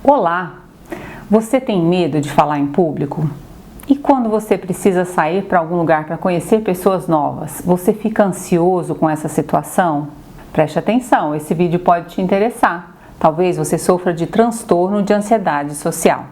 Olá! Você tem medo de falar em público? E quando você precisa sair para algum lugar para conhecer pessoas novas, você fica ansioso com essa situação? Preste atenção, esse vídeo pode te interessar. Talvez você sofra de transtorno de ansiedade social.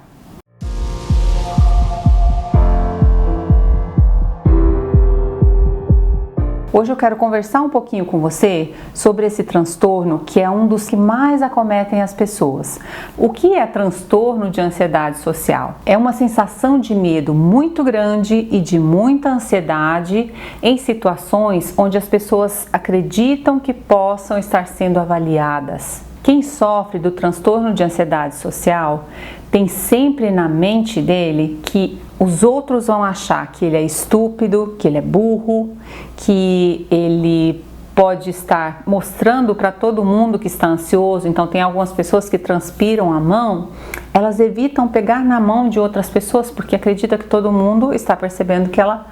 Hoje eu quero conversar um pouquinho com você sobre esse transtorno que é um dos que mais acometem as pessoas. O que é transtorno de ansiedade social? É uma sensação de medo muito grande e de muita ansiedade em situações onde as pessoas acreditam que possam estar sendo avaliadas. Quem sofre do transtorno de ansiedade social tem sempre na mente dele que os outros vão achar que ele é estúpido, que ele é burro, que ele pode estar mostrando para todo mundo que está ansioso. Então tem algumas pessoas que transpiram a mão, elas evitam pegar na mão de outras pessoas porque acredita que todo mundo está percebendo que ela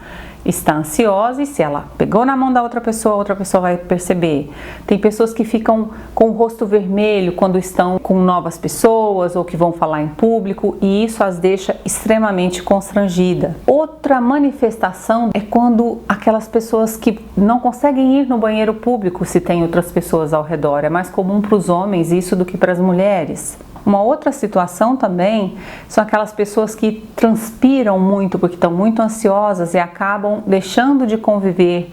está ansiosa e se ela pegou na mão da outra pessoa vai perceber. Tem pessoas que ficam com o rosto vermelho quando estão com novas pessoas ou que vão falar em público e isso as deixa extremamente constrangidas. Outra manifestação é quando aquelas pessoas que não conseguem ir no banheiro público se tem outras pessoas ao redor. É mais comum para os homens isso do que para as mulheres. Uma outra situação também são aquelas pessoas que transpiram muito porque estão muito ansiosas e acabam deixando de conviver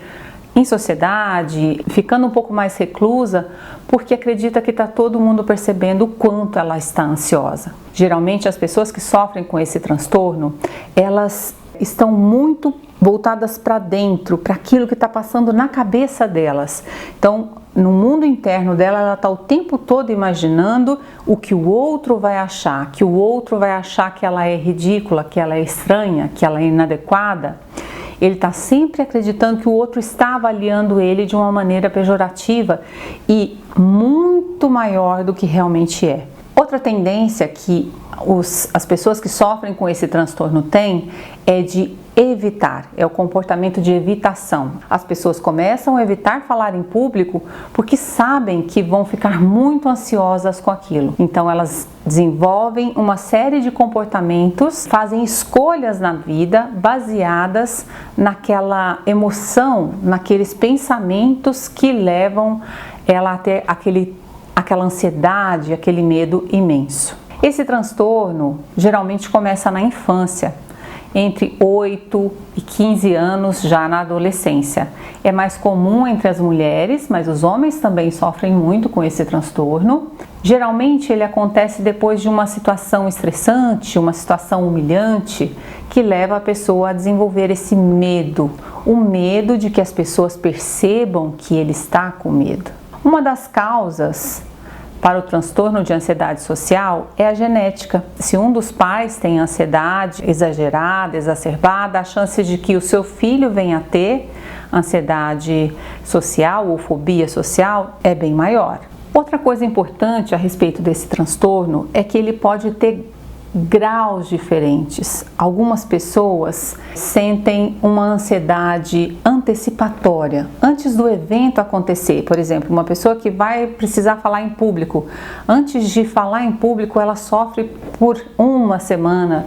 em sociedade, ficando um pouco mais reclusa porque acredita que está todo mundo percebendo o quanto ela está ansiosa. Geralmente as pessoas que sofrem com esse transtorno, elas estão muito voltadas para dentro, para aquilo que está passando na cabeça delas. Então, no mundo interno dela, ela está o tempo todo imaginando o que o outro vai achar, que o outro vai achar que ela é ridícula, que ela é estranha, que ela é inadequada. Ele está sempre acreditando que o outro está avaliando ele de uma maneira pejorativa e muito maior do que realmente é. Outra tendência que as pessoas que sofrem com esse transtorno têm é de evitar, é o comportamento de evitação. As pessoas começam a evitar falar em público porque sabem que vão ficar muito ansiosas com aquilo. Então elas desenvolvem uma série de comportamentos, fazem escolhas na vida baseadas naquela emoção, naqueles pensamentos que levam ela a ter aquela ansiedade, aquele medo imenso. Esse transtorno geralmente começa na infância, entre 8 e 15 anos já na adolescência. É mais comum entre as mulheres, mas os homens também sofrem muito com esse transtorno. Geralmente ele acontece depois de uma situação estressante, uma situação humilhante, que leva a pessoa a desenvolver esse medo, o medo de que as pessoas percebam que ele está com medo. Uma das causas para o transtorno de ansiedade social é a genética. Se um dos pais tem ansiedade exagerada, exacerbada, a chance de que o seu filho venha a ter ansiedade social ou fobia social é bem maior. Outra coisa importante a respeito desse transtorno é que ele pode ter graus diferentes. Algumas pessoas sentem uma ansiedade antecipatória antes do evento acontecer. Por exemplo, uma pessoa que vai precisar falar em público, antes de falar em público ela sofre por uma semana,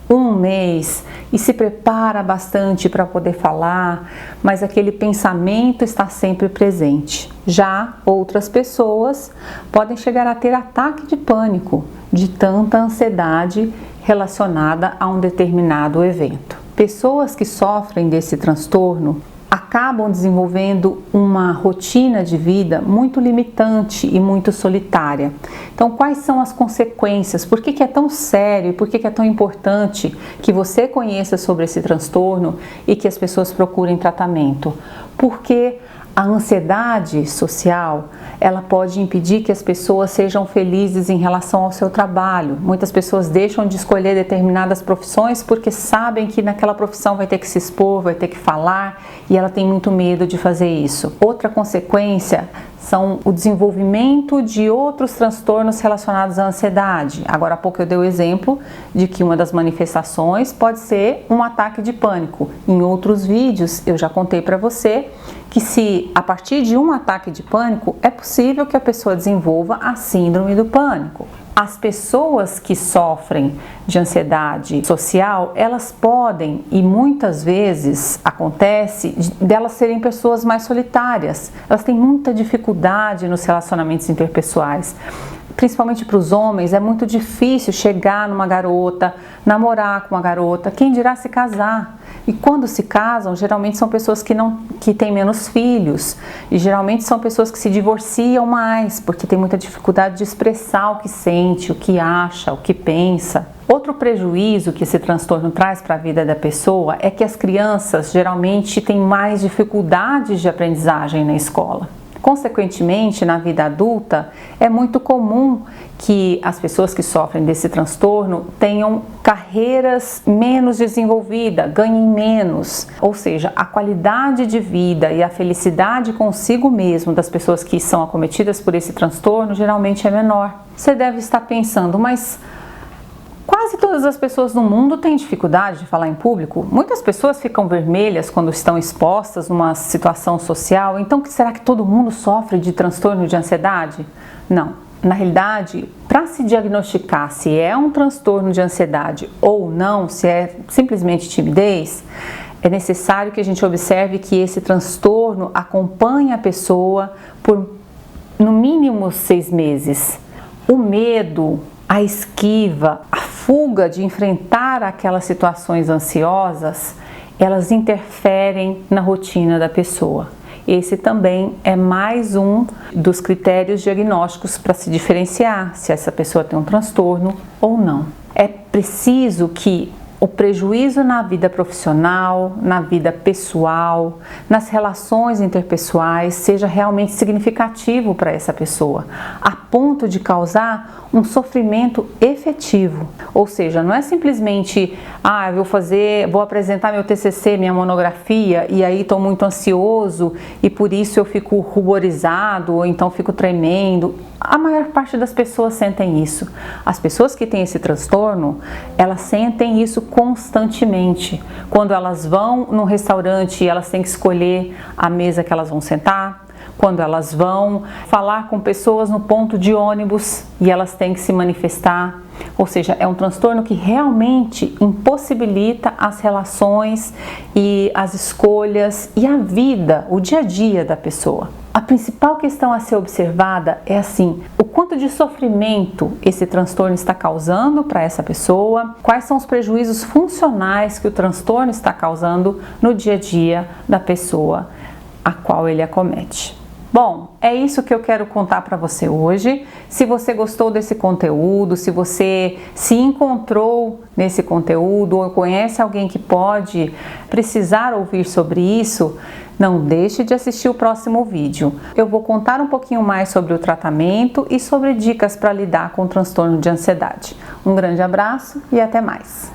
um mês e se prepara bastante para poder falar, mas aquele pensamento está sempre presente. Já outras pessoas podem chegar a ter ataque de pânico de tanta ansiedade relacionada a um determinado evento. Pessoas que sofrem desse transtorno acabam desenvolvendo uma rotina de vida muito limitante e muito solitária. Então, quais são as consequências? Por que é tão sério? Por que é tão importante que você conheça sobre esse transtorno e que as pessoas procurem tratamento? Porque a ansiedade social, ela pode impedir que as pessoas sejam felizes em relação ao seu trabalho. Muitas pessoas deixam de escolher determinadas profissões porque sabem que naquela profissão vai ter que se expor, vai ter que falar e ela tem muito medo de fazer isso. Outra consequência são o desenvolvimento de outros transtornos relacionados à ansiedade. Agora há pouco eu dei o exemplo de que uma das manifestações pode ser um ataque de pânico. Em outros vídeos eu já contei para você que se a partir de um ataque de pânico é possível que a pessoa desenvolva a síndrome do pânico. As pessoas que sofrem de ansiedade social, elas podem, e muitas vezes acontece, delas serem pessoas mais solitárias. Elas têm muita dificuldade nos relacionamentos interpessoais. Principalmente para os homens, é muito difícil chegar numa garota, namorar com uma garota, quem dirá se casar. E quando se casam, geralmente são pessoas que têm menos filhos, e geralmente são pessoas que se divorciam mais, porque tem muita dificuldade de expressar o que sente, o que acha, o que pensa. Outro prejuízo que esse transtorno traz para a vida da pessoa é que as crianças geralmente têm mais dificuldades de aprendizagem na escola. Consequentemente, na vida adulta, é muito comum que as pessoas que sofrem desse transtorno tenham carreiras menos desenvolvidas, ganhem menos. Ou seja, a qualidade de vida e a felicidade consigo mesmo das pessoas que são acometidas por esse transtorno geralmente é menor. Você deve estar pensando, mas quase todas as pessoas no mundo têm dificuldade de falar em público. Muitas pessoas ficam vermelhas quando estão expostas numa situação social. Então, será que todo mundo sofre de transtorno de ansiedade? Não. Na realidade, para se diagnosticar se é um transtorno de ansiedade ou não, se é simplesmente timidez, é necessário que a gente observe que esse transtorno acompanha a pessoa por no mínimo 6 meses. O medo, a esquiva, a fuga de enfrentar aquelas situações ansiosas, elas interferem na rotina da pessoa. Esse também é mais um dos critérios diagnósticos para se diferenciar se essa pessoa tem um transtorno ou não. É preciso que o prejuízo na vida profissional, na vida pessoal, nas relações interpessoais seja realmente significativo para essa pessoa, a ponto de causar um sofrimento efetivo. Ou seja, não é simplesmente, vou apresentar meu TCC, minha monografia, e aí estou muito ansioso e por isso eu fico ruborizado ou então fico tremendo. A maior parte das pessoas sentem isso. As pessoas que têm esse transtorno, elas sentem isso constantemente. Quando elas vão num restaurante, elas têm que escolher a mesa que elas vão sentar. Quando elas vão falar com pessoas no ponto de ônibus e elas têm que se manifestar. Ou seja, é um transtorno que realmente impossibilita as relações e as escolhas e a vida, o dia a dia da pessoa. A principal questão a ser observada é assim, o quanto de sofrimento esse transtorno está causando para essa pessoa, quais são os prejuízos funcionais que o transtorno está causando no dia a dia da pessoa a qual ele acomete. Bom, é isso que eu quero contar para você hoje. Se você gostou desse conteúdo, se você se encontrou nesse conteúdo ou conhece alguém que pode precisar ouvir sobre isso, não deixe de assistir o próximo vídeo. Eu vou contar um pouquinho mais sobre o tratamento e sobre dicas para lidar com o transtorno de ansiedade. Um grande abraço e até mais!